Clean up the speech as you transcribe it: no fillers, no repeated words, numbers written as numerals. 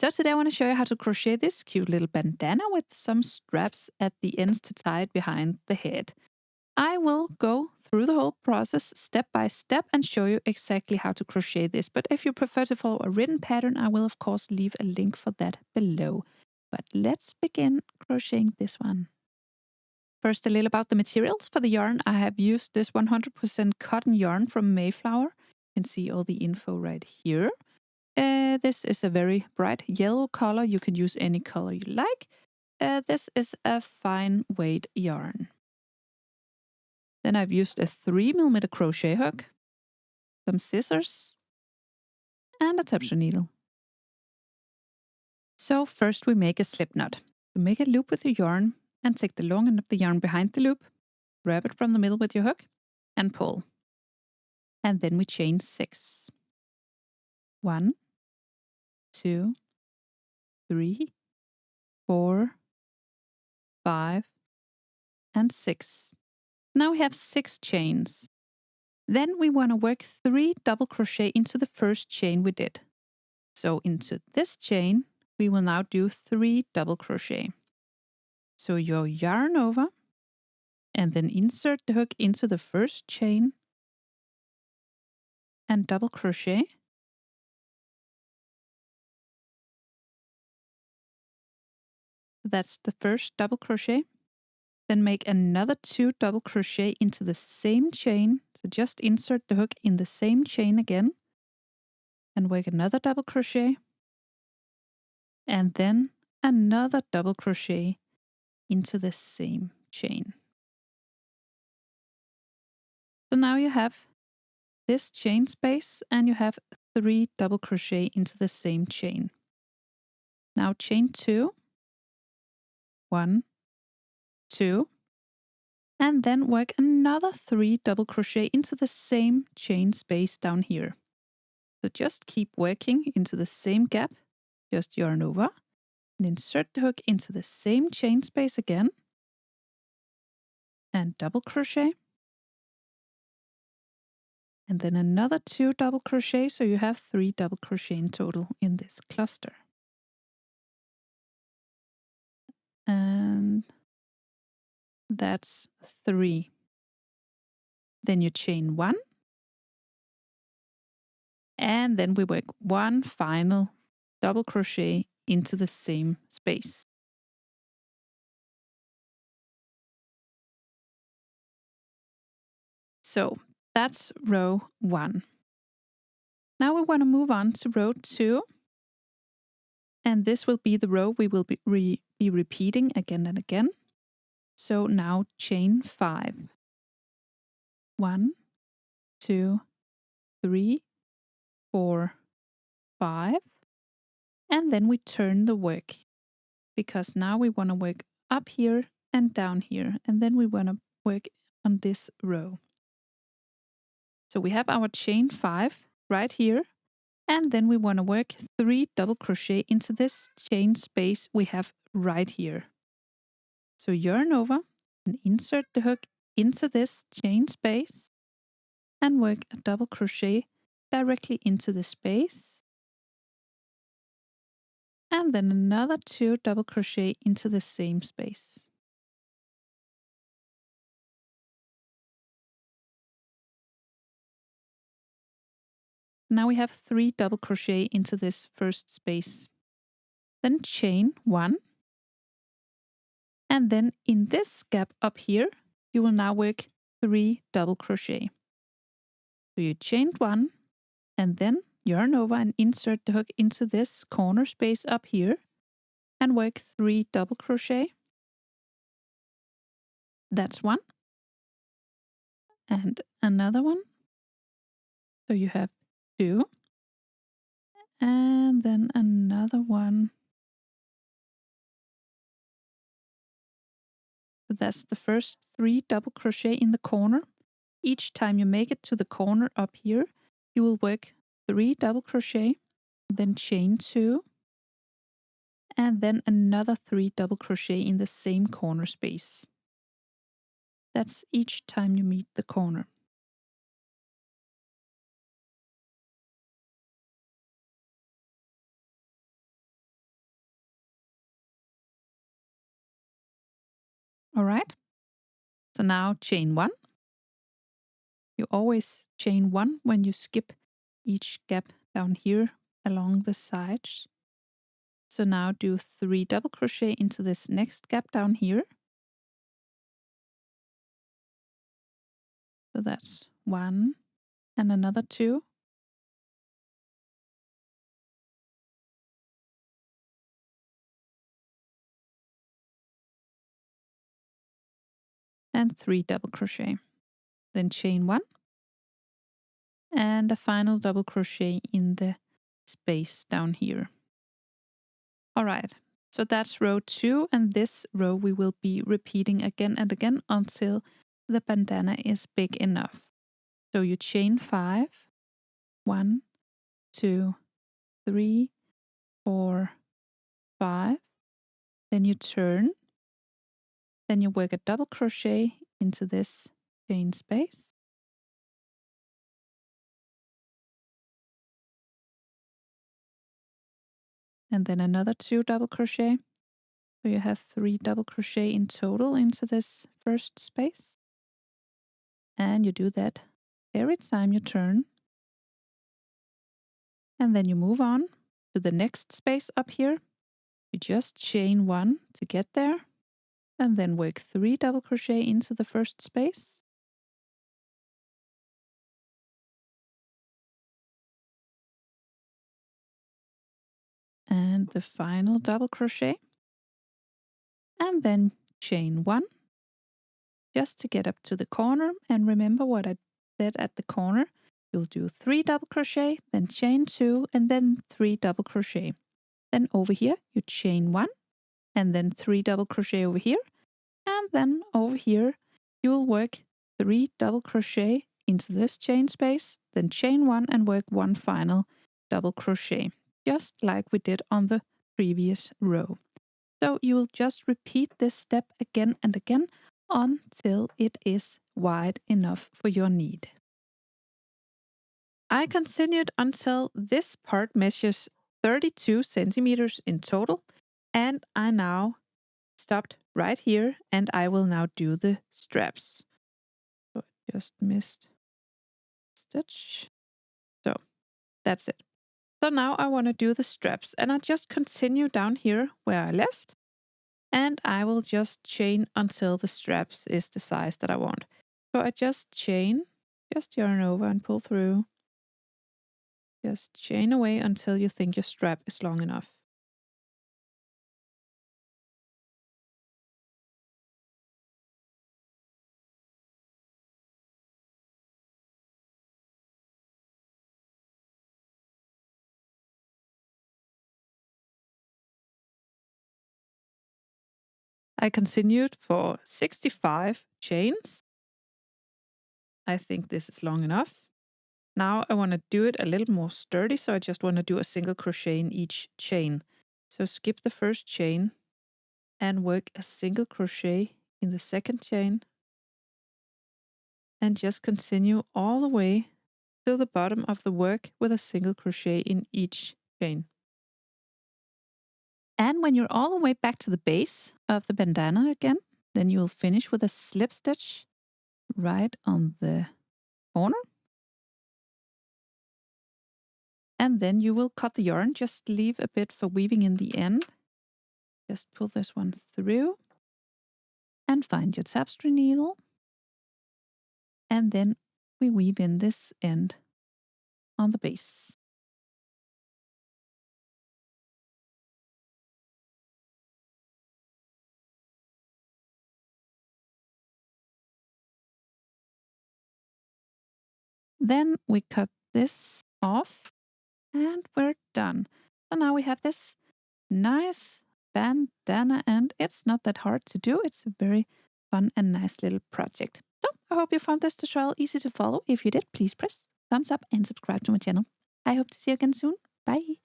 So today I want to show you how to crochet this cute little bandana with some straps at the ends to tie it behind the head. I will go through the whole process step by step and show you exactly how to crochet this. But if you prefer to follow a written pattern, I will of course leave a link for that below. But let's begin crocheting this one. First, a little about the materials for the yarn. I have used this 100% cotton yarn from Mayflower. You can see all the info right here. This is a very bright yellow color. You can use any color you like. This is a fine weight yarn. Then I've used a 3mm crochet hook, some scissors, and a tapestry needle. So first we make a slip knot. You make a loop with your yarn and take the long end of the yarn behind the loop, grab it from the middle with your hook, and pull. And then we chain 6. 1, 2, 3, 4, 5, and 6. Now we have 6 chains. Then we want to work 3 double crochet into the first chain we did. So into this chain, we will now do 3 double crochet. So you yarn over and then insert the hook into the first chain and double crochet. That's the first double crochet. Then make another 2 double crochet into the same chain. So just insert the hook in the same chain again and work another double crochet. And then another double crochet into the same chain. So now you have this chain space and you have 3 double crochet into the same chain. Now chain 2, 1, 2, and then work another 3 double crochet into the same chain space down here. So just keep working into the same gap, just yarn over and insert the hook into the same chain space again and double crochet. And then another 2 double crochet, so you have 3 double crochet in total in this cluster. And that's 3. Then you chain 1. And then we work 1 final double crochet into the same space. So that's row 1. Now we want to move on to row 2. And this will be the row we will be repeating again and again. So now chain 5. 1, 2, 3, 4, 5. And then we turn the work because now we want to work up here and down here. And then we want to work on this row. So we have our chain 5 right here. And then we want to work 3 double crochet into this chain space we have right here. So yarn over and insert the hook into this chain space and work a double crochet directly into the space. And then another 2 double crochet into the same space. Now we have 3 double crochet into this first space. Then chain 1. And then in this gap up here, you will now work 3 double crochet. So you chained 1 and then yarn over and insert the hook into this corner space up here and work 3 double crochet. That's 1. And another one. So you have 2. And then another one. So that's the first 3 double crochet in the corner. Each time you make it to the corner up here, you will work 3 double crochet, then chain 2, and then another 3 double crochet in the same corner space. That's each time you meet the corner. All right. So now chain 1. You always chain 1 when you skip each gap down here along the sides. So now do 3 double crochet into this next gap down here. So that's 1 and another 2. And 3 double crochet. Then chain 1 and a final double crochet in the space down here. All right, so that's row 2, and this row we will be repeating again and again until the bandana is big enough. So you chain 5, 1, 2, 3, 4, 5, then you turn, then you work a double crochet into this chain space. And then another 2 double crochet. So you have 3 double crochet in total into this first space. And you do that every time you turn. And then you move on to the next space up here. You just chain 1 to get there. And then work 3 double crochet into the first space. And the final double crochet. And then chain 1 just to get up to the corner. And remember what I said at the corner. You'll do 3 double crochet, then chain 2, and then 3 double crochet. Then over here, you chain 1, and then 3 double crochet over here. And then over here, you'll work 3 double crochet into this chain space, then chain 1 and work 1 final double crochet, just like we did on the previous row. So you will just repeat this step again and again until it is wide enough for your need. I continued until this part measures 32 centimeters in total, and I now stopped right here, and I will now do the straps. So I just missed a stitch. So that's it. So now I want to do the straps, and I just continue down here where I left, and I will just chain until the straps is the size that I want. So I just chain, just yarn over and pull through. Just chain away until you think your strap is long enough. I continued for 65 chains. I think this is long enough. Now I want to do it a little more sturdy, so I just want to do a single crochet in each chain. So skip the first chain and work a single crochet in the second chain. And just continue all the way to the bottom of the work with a single crochet in each chain. And when you're all the way back to the base of the bandana again, then you'll finish with a slip stitch right on the corner. And then you will cut the yarn, just leave a bit for weaving in the end. Just pull this one through and find your tapestry needle. And then we weave in this end on the base. Then we cut this off and we're done. So now we have this nice bandana, and it's not that hard to do. It's a very fun and nice little project. So I hope you found this tutorial easy to follow. If you did, please press thumbs up and subscribe to my channel. I hope to see you again soon. Bye.